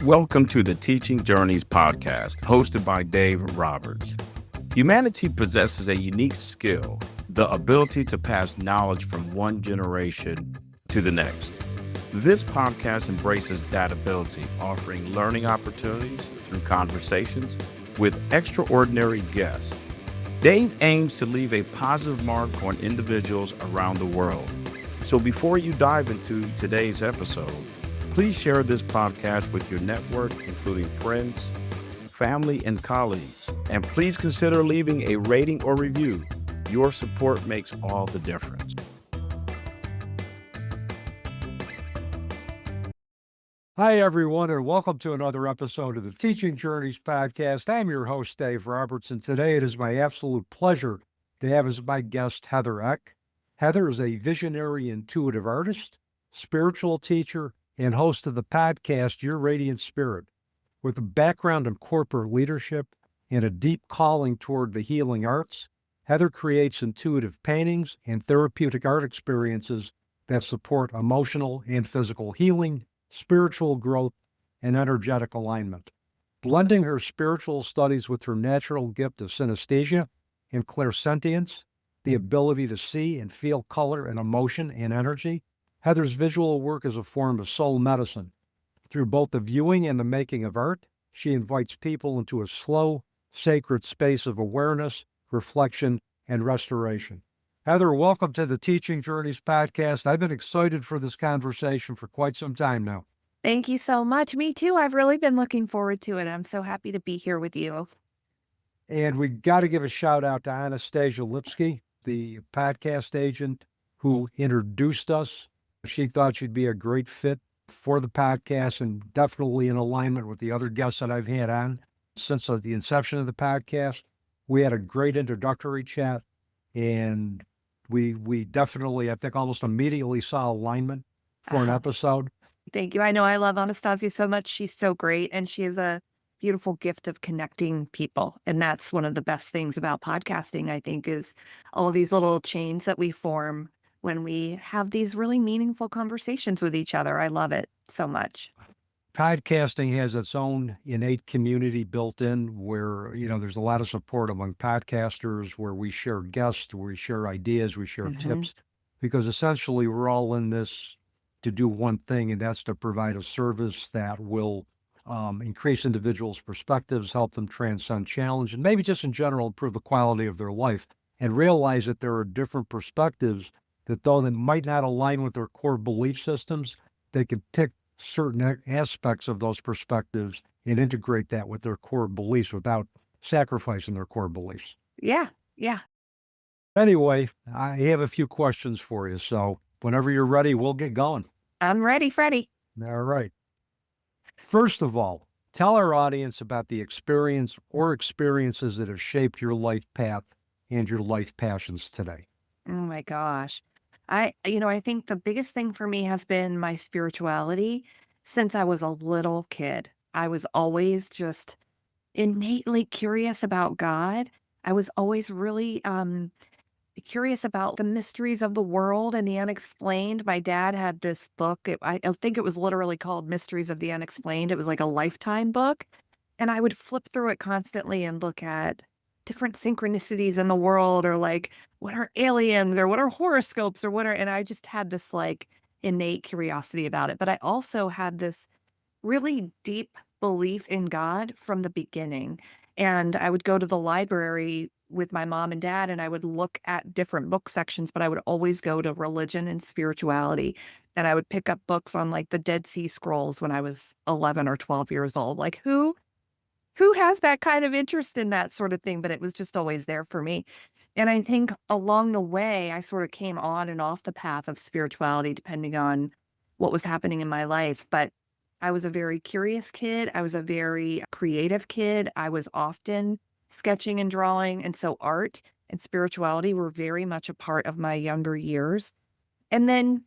Welcome to the Teaching Journeys podcast, hosted by Dave Roberts. Humanity possesses a unique skill, the ability to pass knowledge from one generation to the next. This podcast embraces that ability, offering learning opportunities through conversations with extraordinary guests. Dave aims to leave a positive mark on individuals around the world. So before you dive into today's episode, please share this podcast with your network, including friends, family, and colleagues. And please consider leaving a rating or review. Your support makes all the difference. Hi, everyone, and welcome to another episode of the Teaching Journeys podcast. I'm your host, Dave Roberts, and today it is my absolute pleasure to have as my guest Heather Eck. Heather is a visionary intuitive artist, spiritual teacher, and host of the podcast Your Radiant Spirit. With a background in corporate leadership and a deep calling toward the healing arts, Heather creates intuitive paintings and therapeutic art experiences that support emotional and physical healing, spiritual growth, and energetic alignment. Blending her spiritual studies with her natural gift of synesthesia and clairsentience, the ability to see and feel color and emotion and energy, Heather's visual work is a form of soul medicine. Through both the viewing and the making of art, she invites people into a slow, sacred space of awareness, reflection, and restoration. Heather, welcome to the Teaching Journeys podcast. I've been excited for this conversation for quite some time now. Thank you so much. Me too. I've really been looking forward to it. I'm so happy to be here with you. And we got to give a shout out to Synesthesia Lipsky, the podcast agent who introduced us. She thought she'd be a great fit for the podcast and definitely in alignment with the other guests that I've had on since the inception of the podcast. We had a great introductory chat, and we definitely, I think, almost immediately saw alignment for an episode. Thank you. I know I love Anastasia so much. She's so great, and she has a beautiful gift of connecting people. And that's one of the best things about podcasting, I think, is all these little chains that we form when we have these really meaningful conversations with each other. I love it so much. Podcasting has its own innate community built in where, there's a lot of support among podcasters, where we share guests, where we share ideas, we share tips, because essentially we're all in this to do one thing, and that's to provide a service that will increase individuals' perspectives, help them transcend challenge, and maybe just in general improve the quality of their life, and realize that there are different perspectives that, though they might not align with their core belief systems, they can pick certain aspects of those perspectives and integrate that with their core beliefs without sacrificing their core beliefs. Yeah. Anyway, I have a few questions for you, so whenever you're ready, we'll get going. I'm ready, Freddie. All right. First of all, tell our audience about the experience or experiences that have shaped your life path and your life passions today. Oh my gosh. I think the biggest thing for me has been my spirituality since I was a little kid. I was always just innately curious about God. I was always really curious about the mysteries of the world and the unexplained. My dad had this book. I think it was literally called Mysteries of the Unexplained. It was like a Lifetime book. And I would flip through it constantly and look at different synchronicities in the world, or like, what are aliens, or what are horoscopes, or and I just had this like innate curiosity about it. But I also had this really deep belief in God from the beginning. And I would go to the library with my mom and dad, and I would look at different book sections, but I would always go to religion and spirituality. And I would pick up books on like the Dead Sea Scrolls when I was 11 or 12 years old. Like, who has that kind of interest in that sort of thing? But it was just always there for me. And I think along the way, I sort of came on and off the path of spirituality, depending on what was happening in my life. But I was a very curious kid. I was a very creative kid. I was often sketching and drawing. And so art and spirituality were very much a part of my younger years. And then,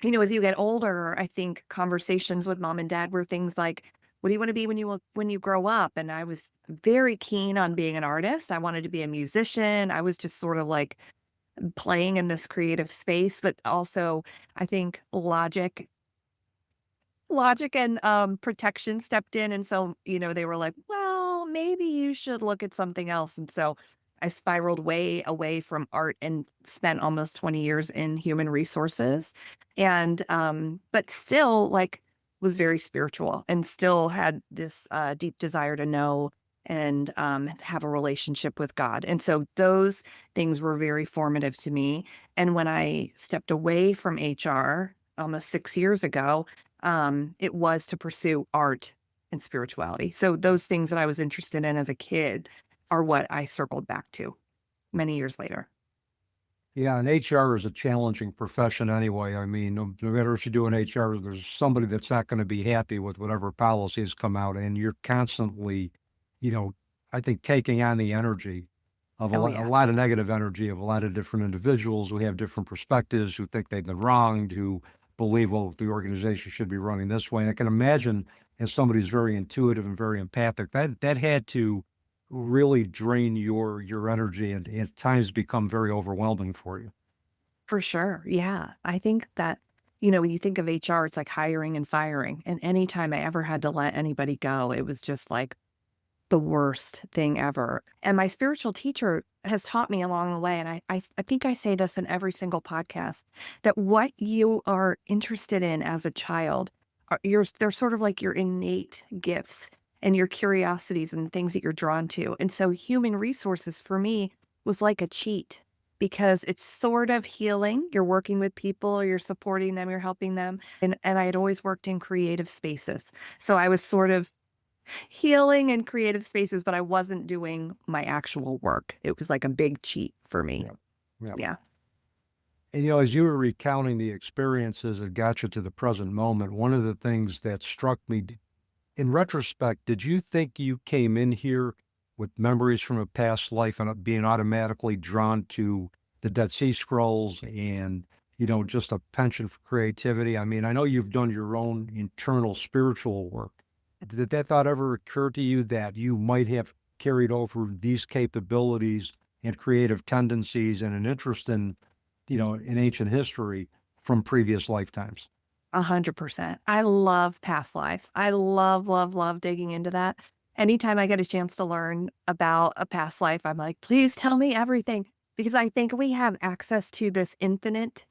as you get older, I think conversations with mom and dad were things like, what do you want to be when you grow up? And I was very keen on being an artist. I wanted to be a musician. I was just sort of like playing in this creative space, but also I think logic logic and protection stepped in. And so, they were like, well, maybe you should look at something else. And so I spiraled way away from art and spent almost 20 years in human resources. And, but still, like, was very spiritual and still had this deep desire to know and have a relationship with God. And so those things were very formative to me. And when I stepped away from HR almost 6 years ago, it was to pursue art and spirituality. So those things that I was interested in as a kid are what I circled back to many years later. Yeah, and HR is a challenging profession anyway. I mean, no matter what you do in HR, there's somebody that's not going to be happy with whatever policies come out, and you're constantly, you know, I think taking on the energy of Oh, a yeah, lot of negative energy of a lot of different individuals who have different perspectives, who think they've been wronged, who believe, well, the organization should be running this way. And I can imagine, as somebody who's very intuitive and very empathic, that had to really drain your energy and at times become very overwhelming for you. for sure. Yeah. I think that, when you think of HR, it's like hiring and firing. And anytime I ever had to let anybody go, it was just like, the worst thing ever. And my spiritual teacher has taught me along the way, and I think I say this in every single podcast, that what you are interested in as a child they're sort of like your innate gifts and your curiosities and things that you're drawn to. And so human resources for me was like a cheat because it's sort of healing. You're working with people, you're supporting them, you're helping them. And I had always worked in creative spaces. So I was sort of healing and creative spaces, but I wasn't doing my actual work. It was like a big cheat for me. Yeah. Yeah. Yeah. And as you were recounting the experiences that got you to the present moment, one of the things that struck me in retrospect, did you think you came in here with memories from a past life and being automatically drawn to the Dead Sea Scrolls and, just a penchant for creativity? I mean, I know you've done your own internal spiritual work. Did that thought ever occur to you that you might have carried over these capabilities and creative tendencies and an interest in ancient history from previous lifetimes? 100%. I love past life. I love, love, love digging into that. Anytime I get a chance to learn about a past life, I'm like, please tell me everything. Because I think we have access to this infinite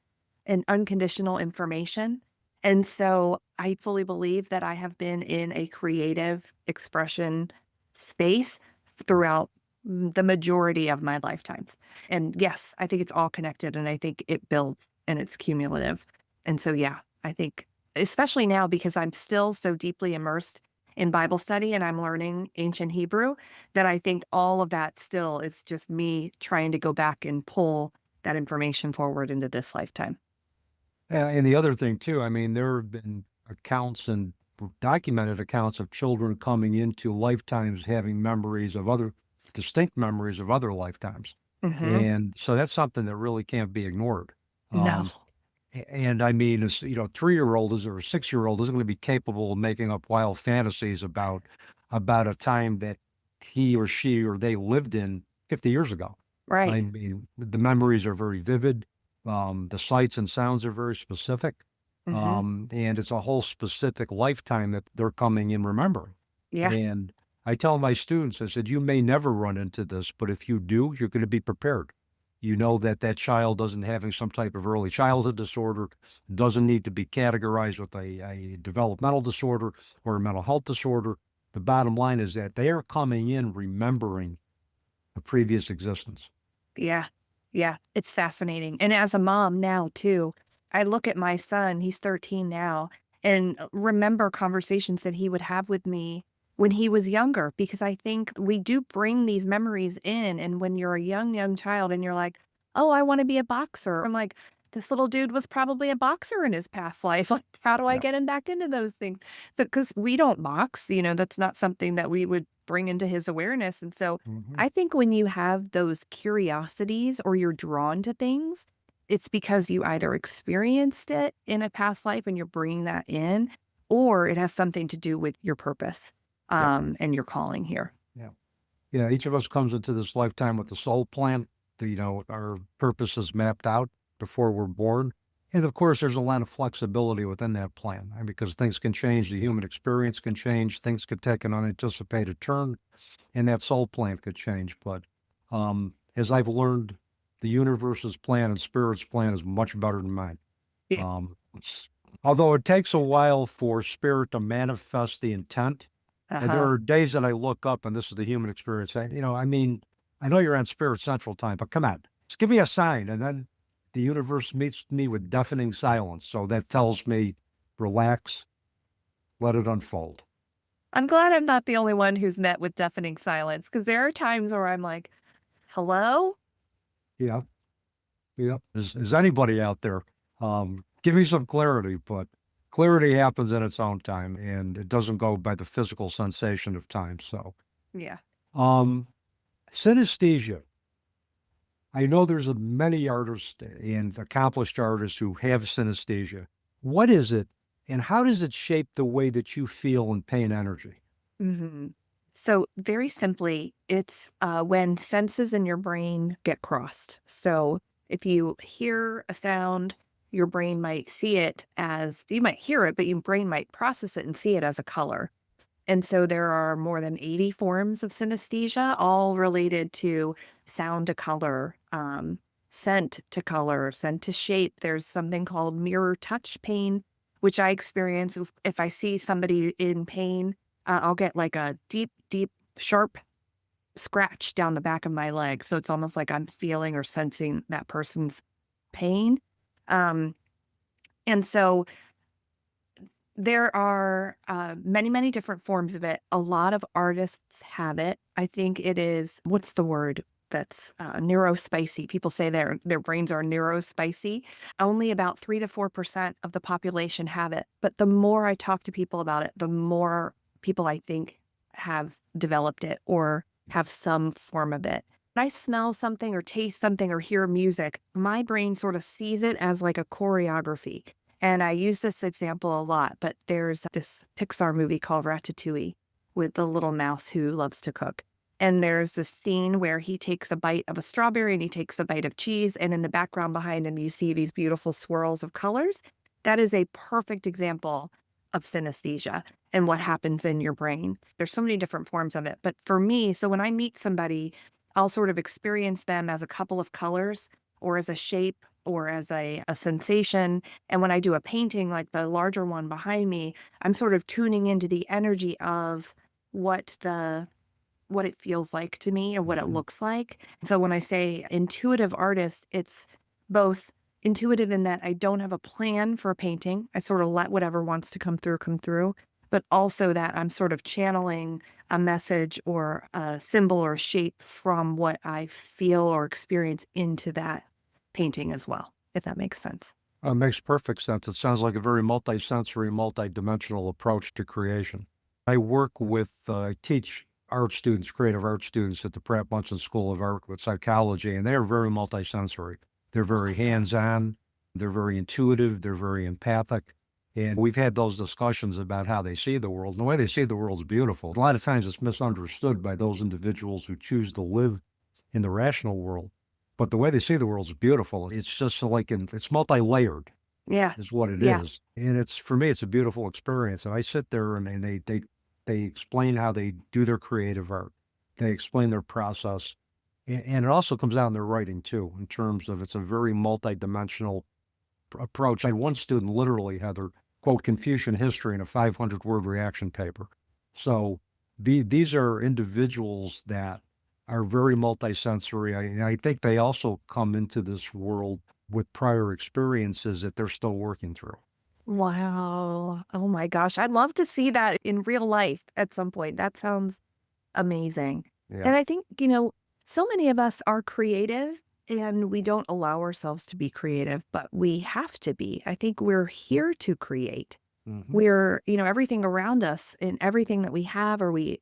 and unconditional information. And so I fully believe that I have been in a creative expression space throughout the majority of my lifetimes. And yes, I think it's all connected and I think it builds and it's cumulative. And so, yeah, I think, especially now because I'm still so deeply immersed in Bible study and I'm learning ancient Hebrew, that I think all of that still is just me trying to go back and pull that information forward into this lifetime. And the other thing too, I mean, there have been accounts and documented accounts of children coming into lifetimes having distinct memories of other lifetimes. Hmm. And so that's something that really can't be ignored. No. Um, and I mean, a 3-year-old or a 6-year-old isn't going to be capable of making up wild fantasies about a time that he or she or they lived in 50 years ago. Right. I mean, the memories are very vivid. The sights and sounds are very specific. Hmm. And it's a whole specific lifetime that they're coming in remembering. Yeah. And I tell my students, I said, you may never run into this, but if you do, you're going to be prepared. You know that that child doesn't having some type of early childhood disorder, doesn't need to be categorized with a developmental disorder or a mental health disorder. The bottom line is that they are coming in remembering a previous existence. Yeah. Yeah. It's fascinating. And as a mom now, too, I look at my son, he's 13 now, and remember conversations that he would have with me when he was younger, because I think we do bring these memories in. And when you're a young, young child and you're like, oh, I want to be a boxer, I'm like, this little dude was probably a boxer in his past life. Like, how do I Yeah. get him back into those things? So, because we don't box, that's not something that we would bring into his awareness. And so, Hmm. I think when you have those curiosities or you're drawn to things, it's because you either experienced it in a past life and you're bringing that in, or it has something to do with your purpose, Yeah. and your calling here. Yeah. Yeah. Each of us comes into this lifetime with a soul plan. Our purpose is mapped out before we're born. And of course, there's a lot of flexibility within that plan because things can change. The human experience can change. Things could take an unanticipated turn, and that soul plan could change. But as I've learned, the universe's plan and spirit's plan is much better than mine. Yeah. Although it takes a while for spirit to manifest the intent, and there Uh-huh. are days that I look up, and this is the human experience. I know you're on Spirit Central time, but come on, just give me a sign. And then the universe meets me with deafening silence. So that tells me, relax, let it unfold. I'm glad I'm not the only one who's met with deafening silence, because there are times where I'm like, hello? Yeah, yeah. Is anybody out there? Give me some clarity, but clarity happens in its own time, and it doesn't go by the physical sensation of time. So, Yeah. um, synesthesia. I know there's many artists and accomplished artists who have synesthesia. What is it, and how does it shape the way that you feel in pain energy? hmm So, very simply, it's when senses in your brain get crossed. So, if you hear a sound, your brain might see it as you might hear it, but your brain might process it and see it as a color. And so, there are more than 80 forms of synesthesia, all related to sound to color, scent to color, scent to shape. There's something called mirror touch pain, which I experience if I see somebody in pain. I'll get like a deep, deep, sharp scratch down the back of my leg. So it's almost like I'm feeling or sensing that person's pain. Um, and so there are many, many different forms of it. A lot of artists have it. I think it is, what's the word? That's neurospicy. People say their brains are neurospicy. Only about 3 to 4% of the population have it. But the more I talk to people about it, the more people I think have developed it or have some form of it. When I smell something or taste something or hear music, my brain sort of sees it as like a choreography. And I use this example a lot, but there's this Pixar movie called Ratatouille with the little mouse who loves to cook. And there's this scene where he takes a bite of a strawberry and he takes a bite of cheese. And in the background behind him, you see these beautiful swirls of colors. That is a perfect example of synesthesia and what happens in your brain. There's so many different forms of it. But for me, so when I meet somebody, I'll sort of experience them as a couple of colors or as a shape or as a sensation. And when I do a painting, like the larger one behind me, I'm sort of tuning into the energy of what it feels like to me or what it Mhm. looks like. So when I say intuitive artist, it's both intuitive in that I don't have a plan for a painting. I sort of let whatever wants to come through, but also that I'm sort of channeling a message or a symbol or a shape from what I feel or experience into that painting as well, if that makes sense. Makes perfect sense. It sounds like a very multisensory, multidimensional approach to creation. I teach art students, creative art students at the Pratt Bunchen School of Art with psychology, and they are very multisensory. They're very Awesome. hands-on, they're very intuitive, they're very empathic. And we've had those discussions about how they see the world. And the way they see the world is beautiful. A lot of times it's misunderstood by those individuals who choose to live in the rational world. But the way they see the world is beautiful. It's just like it's multi-layered Yeah. is what it Yeah. is. And it's for me, it's a beautiful experience. And I sit there and they explain how they do their creative art. They explain their process. And it also comes out in their writing too, in terms of it's a very multidimensional approach. I had one student literally, Heather, quote Confucian history in a 500-word reaction paper. So these are individuals that are very multisensory. I think they also come into this world with prior experiences that they're still working through. Wow. Oh my gosh. I'd love to see that in real life at some point. That sounds amazing. Yeah. And I think, so many of us are creative and we don't allow ourselves to be creative, but we have to be. I think we're here to create. Hmm. We're, everything around us and everything that we have or we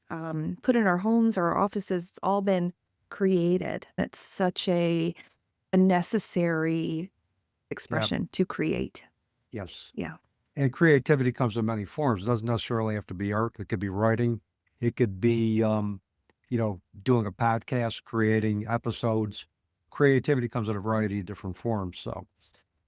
put in our homes or our offices, it's all been created. That's such a necessary Yeah. expression to create. Yes. Yeah. And creativity comes in many forms. It doesn't necessarily have to be art. It could be writing. It could be, doing a podcast, creating episodes. Creativity comes in a variety of different forms. So,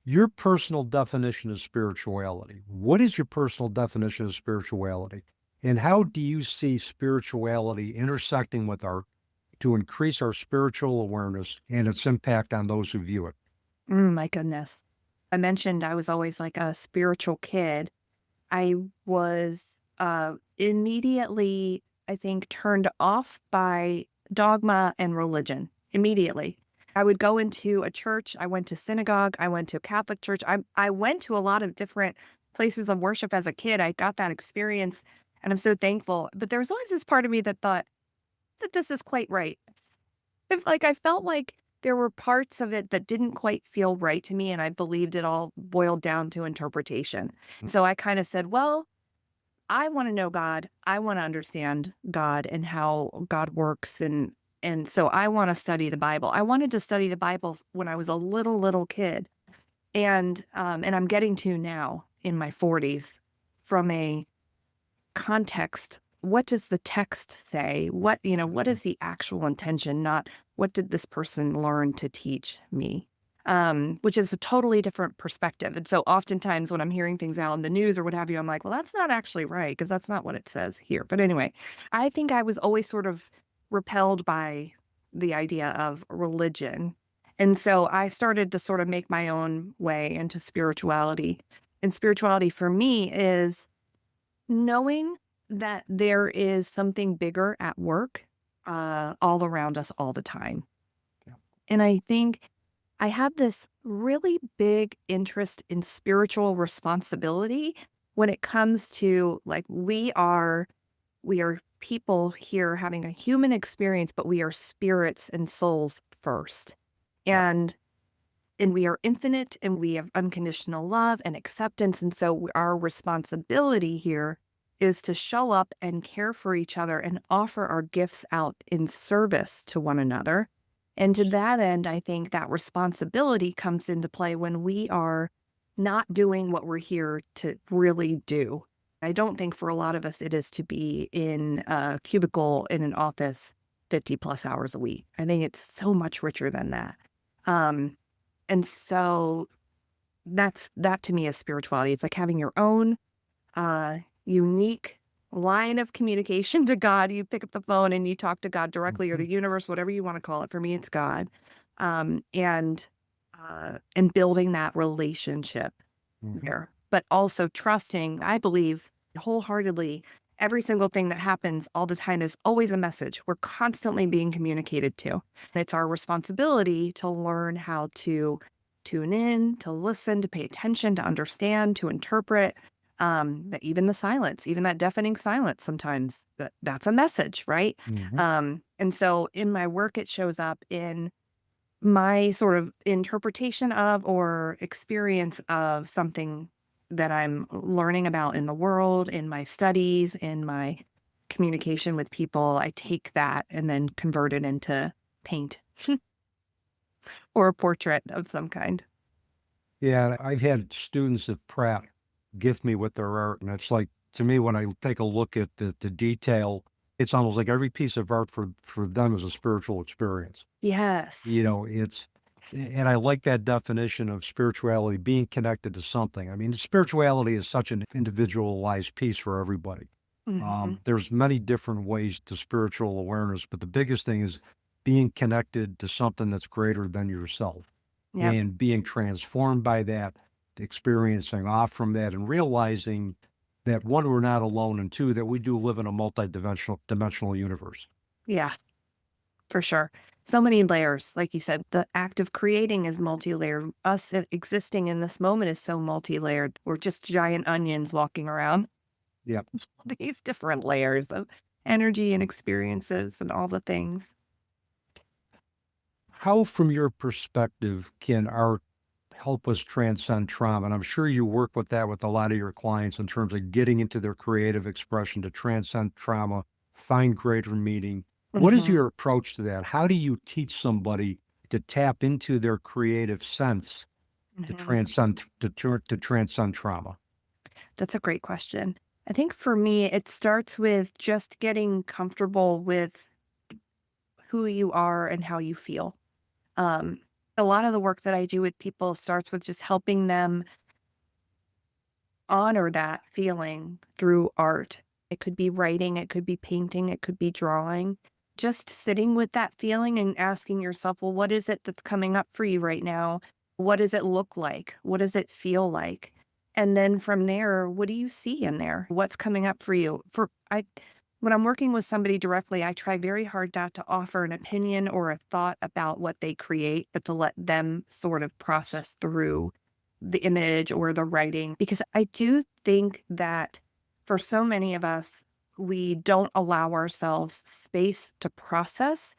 Your personal definition of spirituality. What is your personal definition of spirituality? And how do you see spirituality intersecting with to increase our spiritual awareness and its impact on those who view it? My goodness. I mentioned I was always like a spiritual kid. I was immediately, I think, turned off by dogma and religion immediately. I would go into a church. I went to synagogue. I went to a Catholic church. I went to a lot of different places of worship as a kid. I got that experience, and I'm so thankful. But there was always this part of me that thought that this is quite right. I felt like there were parts of it that didn't quite feel right to me, and I believed it all boiled down to interpretation. So I kind of said, well, I want to know God. I want to understand God and how God works, and so I want to study the Bible. I wanted to study the Bible when I was a little kid, and I'm getting to now in my 40s from a context. What does the text say? What is the actual intention? Not what did this person learn to teach me? Which is a totally different perspective. And so oftentimes when I'm hearing things out in the news or what have you, I'm like, well, that's not actually right because that's not what it says here. But anyway, I think I was always sort of repelled by the idea of religion. And so I started to sort of make my own way into spirituality. And spirituality for me is knowing that there is something bigger at work all around us all the time. Yeah. And I think I have this really big interest in spiritual responsibility when it comes to like we are people here having a human experience, but we are spirits and souls first. Yeah. And we are infinite and we have unconditional love and acceptance. And so our responsibility here is to show up and care for each other and offer our gifts out in service to one another. And to that end, I think that responsibility comes into play when we are not doing what we're here to really do. I don't think for a lot of us it is to be in a cubicle in an office 50 plus hours a week. I think it's so much richer than that. And so that to me is spirituality. It's like having your own unique line of communication to God. You pick up the phone and you talk to God directly or the universe, whatever you want to call it. For me, it's God. And building that relationship there, but also trusting, I believe wholeheartedly, every single thing that happens all the time is always a message. We're constantly being communicated to. And it's our responsibility to learn how to tune in, to listen, to pay attention, to understand, to interpret. That even the silence, even that deafening silence, sometimes that's a message, right? And so in my work, it shows up in my sort of interpretation of or experience of something that I'm learning about in the world, in my studies, in my communication with people. I take that and then convert it into paint or a portrait of some kind. Yeah, I've had students at Pratt gift me with their art, and it's like, to me, when I take a look at the detail, it's almost like every piece of art for them is a spiritual experience. Yes. And I like that definition of spirituality being connected to something. I mean, spirituality is such an individualized piece for everybody. There's many different ways to spiritual awareness, but the biggest thing is being connected to something that's greater than yourself Yep. and being transformed by that, experiencing off from that, and realizing that one, we're not alone, and two, that we do live in a dimensional universe. Yeah, for sure. So many layers. Like you said, the act of creating is multi-layered. Us existing in this moment is so multi-layered. We're just giant onions walking around. Yeah. These different layers of energy and experiences and all the things. How, from your perspective, can art help us transcend trauma? And I'm sure you work with that with a lot of your clients in terms of getting into their creative expression to transcend trauma, find greater meaning. What is your approach to that? How do you teach somebody to tap into their creative sense to transcend to transcend trauma? That's a great question. I think for me, it starts with just getting comfortable with who you are and how you feel. Um, A lot of the work that I do with people starts with just helping them honor that feeling through art. It could be writing, it could be painting, it could be drawing. Just sitting with that feeling and asking yourself, well, what is it that's coming up for you right now? What does it look like? What does it feel like? And then from there, what do you see in there? What's coming up for you? When I'm working with somebody directly, I try very hard not to offer an opinion or a thought about what they create, but to let them sort of process through the image or the writing, because I do think that for so many of us, we don't allow ourselves space to process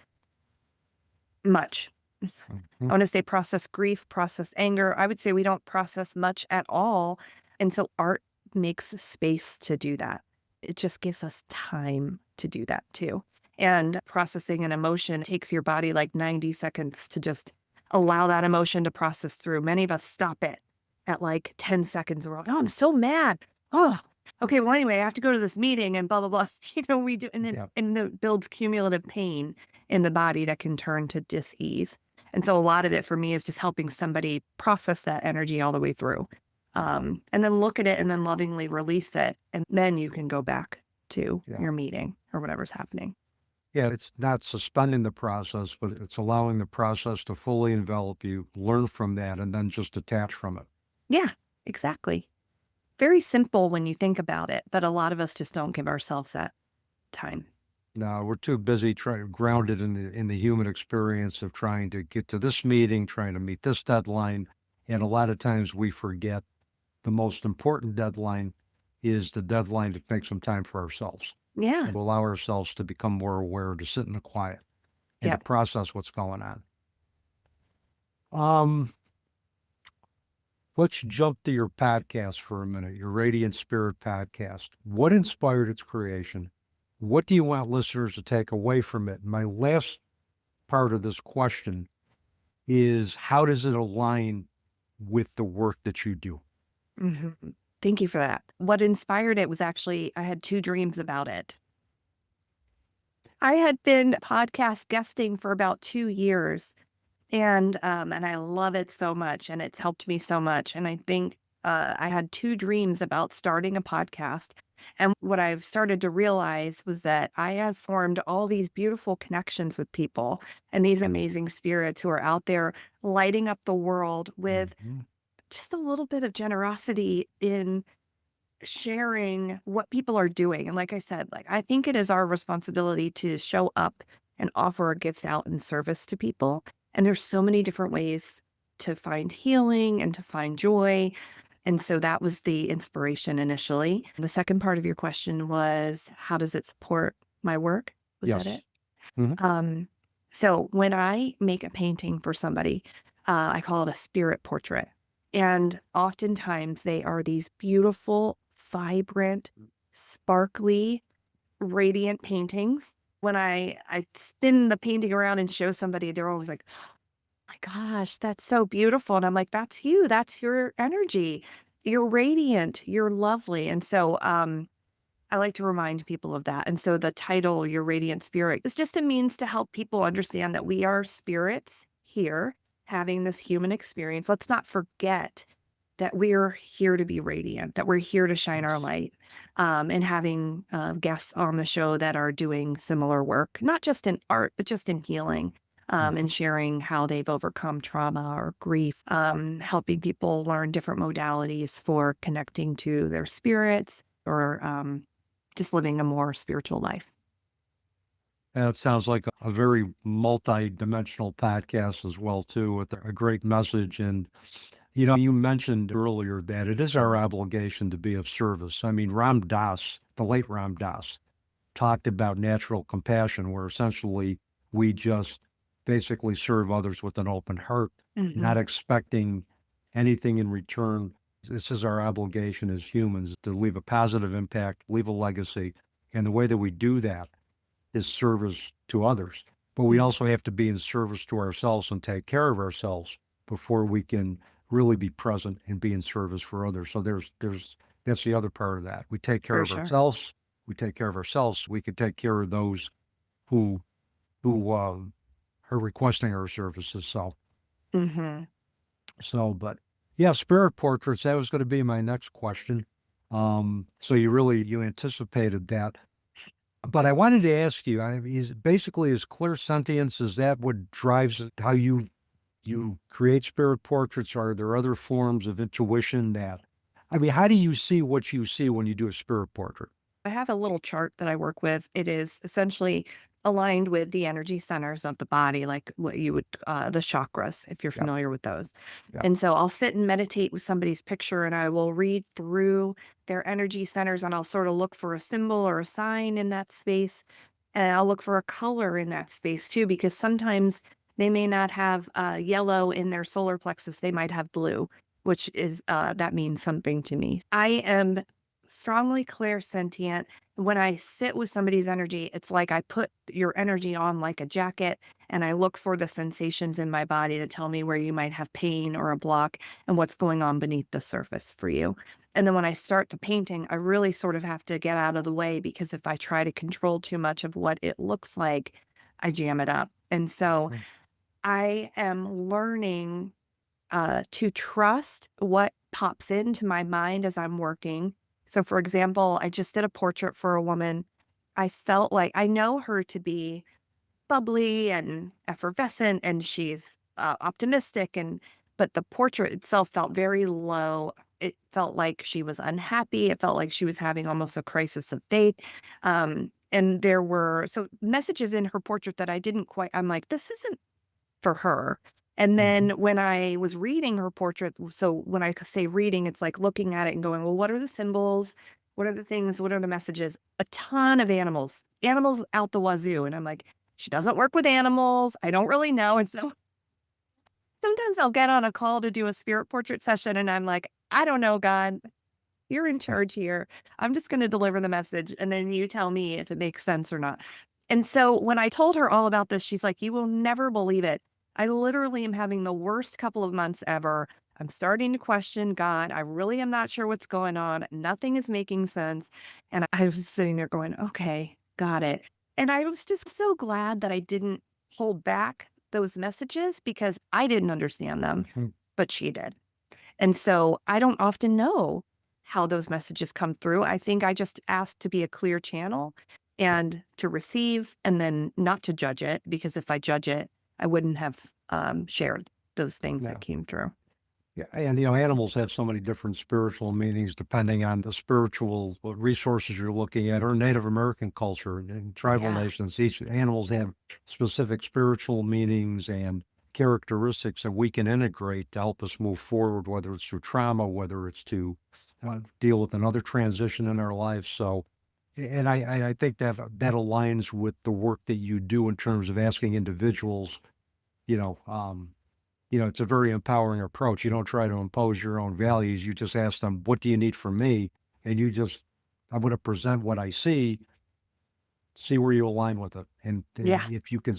much. I Mhm. want to say process grief, process anger. I would say we don't process much at all. And so art makes the space to do that. It just gives us time to do that too. And processing an emotion takes your body like 90 seconds to just allow that emotion to process through. Many of us stop it at like 10 seconds and we're like, oh, I'm so mad. Oh, okay. Well, anyway, I have to go to this meeting and blah, blah, blah. We do, Yeah. and it builds cumulative pain in the body that can turn to dis-ease. And so a lot of it for me is just helping somebody process that energy all the way through. And then look at it and then lovingly release it. And then you can go back to Yeah. your meeting or whatever's happening. Yeah, it's not suspending the process, but it's allowing the process to fully envelop you, learn from that, and then just detach from it. Yeah, exactly. Very simple when you think about it, but a lot of us just don't give ourselves that time. No, we're too busy grounded in the human experience of trying to get to this meeting, trying to meet this deadline, and a lot of times we forget the most important deadline is the deadline to make some time for ourselves Yeah. and to allow ourselves to become more aware, to sit in the quiet and to Yep. process what's going on. Um, let's jump to your podcast for a minute, your Radiant Spirit podcast. What inspired its creation? What do you want listeners to take away from it? My last part of this question is how does it align with the work that you do? Mhm. Thank you for that. What inspired it was actually, I had two dreams about it. I had been podcast guesting for about 2 years, and I love it so much, and it's helped me so much, and I think, I had 2 dreams about starting a podcast, and what I've started to realize was that I had formed all these beautiful connections with people and these amazing spirits who are out there lighting up the world with Mhm. just a little bit of generosity in sharing what people are doing. And like I said, like I think it is our responsibility to show up and offer our gifts out in service to people. And there's so many different ways to find healing and to find joy. And so that was the inspiration initially. The second part of your question was, how does it support my work? Was that Yes. it? Mhm. Um, so when I make a painting for somebody, I call it a spirit portrait. And oftentimes they are these beautiful, vibrant, sparkly, radiant paintings. When I spin the painting around and show somebody, they're always like, my gosh, that's so beautiful. And I'm like, that's you. That's your energy. You're radiant. You're lovely. And so I like to remind people of that. And so the title, Your Radiant Spirit, is just a means to help people understand that we are spirits here having this human experience. Let's not forget that we're here to be radiant, that we're here to shine our Yes. light, and having guests on the show that are doing similar work, not just in art, but just in healing. Mhm. And sharing how they've overcome trauma or grief, helping people learn different modalities for connecting to their spirits or just living a more spiritual life. That sounds like a very multi-dimensional podcast as well, too, with a great message. And, you mentioned earlier that it is our obligation to be of service. I mean, Ram Dass, the late Ram Dass, talked about natural compassion, where essentially we just basically serve others with an open heart, Hmm. not expecting anything in return. This is our obligation as humans to leave a positive impact, leave a legacy. And the way that we do that is service to others. But we Yeah, also have to be in service to ourselves and take care of ourselves before we can really be present and be in service for others. So that's the other part of that. We take care for of sure. ourselves. We take care of ourselves. We can take care of those who who are requesting our services. So Mm-hmm. So, but yeah, spirit portraits, that was going to be my next question. So you anticipated that. But I wanted to ask you, I mean, is clairsentience, is that what drives how you create spirit portraits? Or are there other forms of intuition that, I mean, how do you see what you see when you do a spirit portrait? I have a little chart that I work with. It is essentially aligned with the energy centers of the body, like what you would, the chakras, if you're Yep. familiar with those. Yep. And so I'll sit and meditate with somebody's picture and I will read through their energy centers and I'll sort of look for a symbol or a sign in that space. And I'll look for a color in that space too, because sometimes they may not have yellow in their solar plexus. They might have blue, which is, that means something to me. I am strongly clairsentient. When I sit with somebody's energy, it's like I put your energy on like a jacket and I look for the sensations in my body that tell me where you might have pain or a block and what's going on beneath the surface for you. And then when I start the painting, I really sort of have to get out of the way because if I try to control too much of what it looks like, I jam it up. And so Mm. I am learning to trust what pops into my mind as I'm working. So, for example, I just did a portrait for a woman. I felt like I know her to be bubbly and effervescent, and she's optimistic. But the portrait itself felt very low. It felt like she was unhappy. It felt like she was having almost a crisis of faith. And there were messages in her portrait that I didn't quite. I'm like, this isn't for her. And then Mhm. when I was reading her portrait, so when I say reading, it's like looking at it and going, well, what are the symbols? What are the things? What are the messages? A ton of animals out the wazoo. And I'm like, she doesn't work with animals. I don't really know. And so sometimes I'll get on a call to do a spirit portrait session and I'm like, I don't know, God, you're in charge here. I'm just going to deliver the message. And then you tell me if it makes sense or not. And so when I told her all about this, she's like, you will never believe it. I literally am having the worst couple of months ever. I'm starting to question God. I really am not sure what's going on. Nothing is making sense. And I was just sitting there going, okay, got it. And I was just so glad that I didn't hold back those messages because I didn't understand them, Mhm. but she did. And so I don't often know how those messages come through. I think I just asked to be a clear channel Yeah. and to receive and then not to judge it, because if I judge it, I wouldn't have shared those things Yeah. that came through. Yeah, and animals have so many different spiritual meanings depending on the spiritual resources you're looking at, or Native American culture and tribal Yeah. nations. Each animals have specific spiritual meanings and characteristics that we can integrate to help us move forward, whether it's through trauma, whether it's to deal with another transition in our lives. So, and I think that aligns with the work that you do in terms of asking individuals, you know, um, it's a very empowering approach. You don't try to impose your own values. You just ask them, what do you need from me? And I'm going to present what I see where you align with it. And Yeah. if you can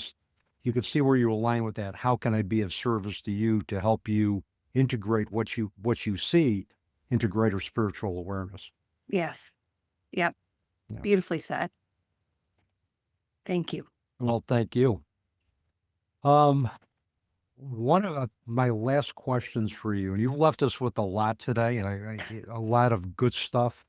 see where you align with that, how can I be of service to you to help you integrate what you see into greater spiritual awareness? Yes. Yep. Yeah. Beautifully said. Thank you. Well, thank you. Um, One of my last questions for you, and you've left us with a lot today, and a lot of good stuff.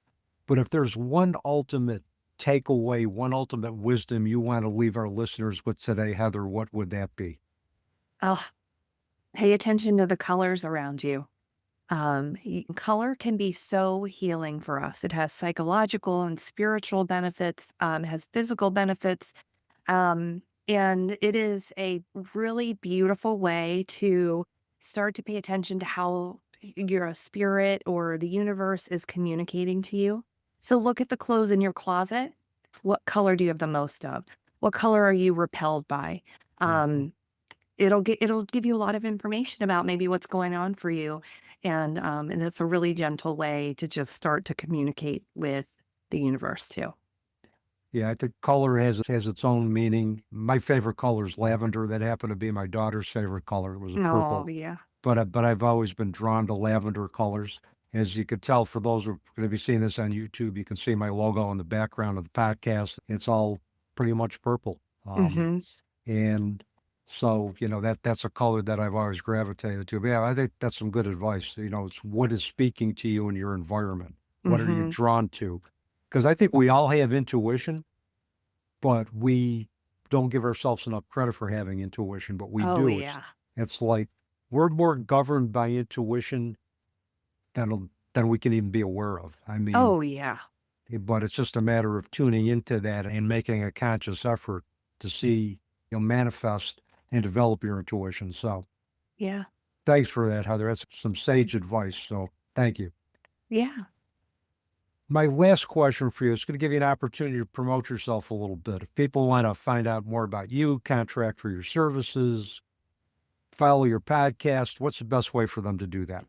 But if there's one ultimate takeaway, one ultimate wisdom you want to leave our listeners with today, Heather, what would that be? Oh, pay attention to the colors around you. Color can be so healing for us. It has psychological and spiritual benefits, has physical benefits. And it is a really beautiful way to start to pay attention to how your spirit or the universe is communicating to you. So look at the clothes in your closet. What color do you have the most of? What color are you repelled by? Mhm. Um, it'll give you a lot of information about maybe what's going on for you, and it's a really gentle way to just start to communicate with the universe too. Yeah, I think color has its own meaning. My favorite color is lavender. That happened to be my daughter's favorite color. It was a Oh purple. yeah. But I've always been drawn to lavender colors. As you could tell, for those who are going to be seeing this on YouTube, you can see my logo in the background of the podcast. It's all pretty much purple. Hmm. And So, that's a color that I've always gravitated to. But yeah, I think that's some good advice. It's what is speaking to you in your environment. What are you Hmm. drawn to? Because I think we all have intuition, but we don't give ourselves enough credit for having intuition, but we Oh, do. yeah. It's like we're more governed by intuition than we can even be aware of. I mean, Oh, yeah. but it's just a matter of tuning into that and making a conscious effort to see, manifest and develop your intuition. So Yeah. thanks for that, Heather. That's some sage advice. So thank you. Yeah. My last question for you is going to give you an opportunity to promote yourself a little bit. If people want to find out more about you, contract for your services, follow your podcast, what's the best way for them to do that?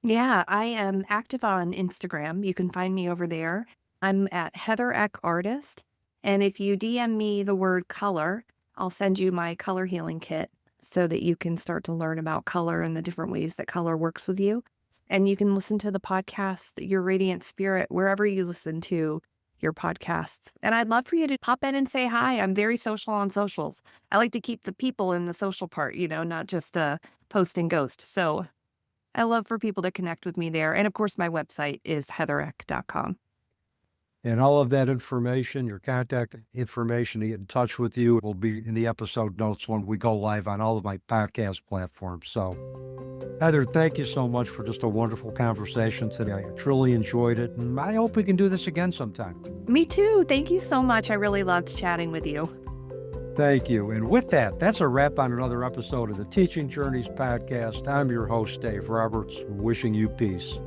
Yeah. I am active on Instagram. You can find me over there. I'm at Heather Eck Artist. And if you DM me the word color, I'll send you my color healing kit so that you can start to learn about color and the different ways that color works with you. And you can listen to the podcast, Your Radiant Spirit, wherever you listen to your podcasts. And I'd love for you to pop in and say hi. I'm very social on socials. I like to keep the people in the social part, not just a post and ghost. So I love for people to connect with me there. And of course, my website is heathereck.com. And all of that information, your contact information to get in touch with you will be in the episode notes when we go live on all of my podcast platforms. So, Heather, thank you so much for just a wonderful conversation today. I truly enjoyed it, and I hope we can do this again sometime. Me too. Thank you so much. I really loved chatting with you. Thank you. And with that, that's a wrap on another episode of the Teaching Journeys podcast. I'm your host, Dave Roberts, wishing you peace.